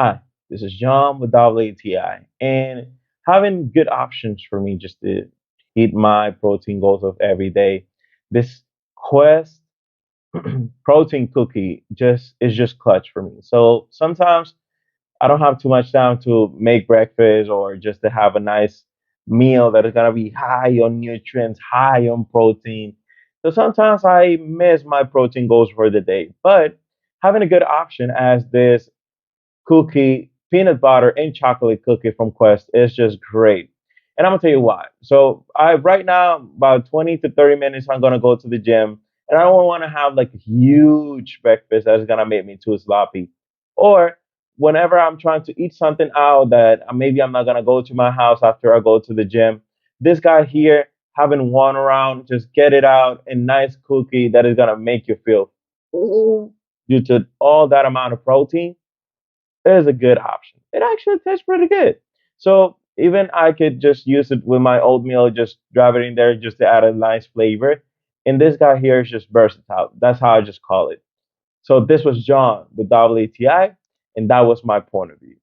Hi, this is John with WATI, and having good options for me just to hit my protein goals of every day. This Quest protein cookie just clutch for me. So sometimes I don't have too much time to make breakfast or just to have a nice meal that is gonna be high on nutrients, high on protein. So sometimes I miss my protein goals for the day, but having a good option as this cookie, peanut butter and chocolate cookie from Quest is just great. And I'm gonna tell you why. So I right now about 20 to 30 minutes I'm gonna go to the gym and I don't want to have like a huge breakfast that's gonna make me too sloppy. Or whenever I'm trying to eat something out that maybe I'm not gonna go to my house after I go to the gym, this guy here having one around, just get it out, a nice cookie that is gonna make you feel full due to all that amount of protein is a good option. It actually tastes pretty good. So even I could just use it with my oatmeal, just drive it in there just to add a nice flavor. And this guy here is just versatile. That's how I just call it. So this was John with WTI, and that was my point of view.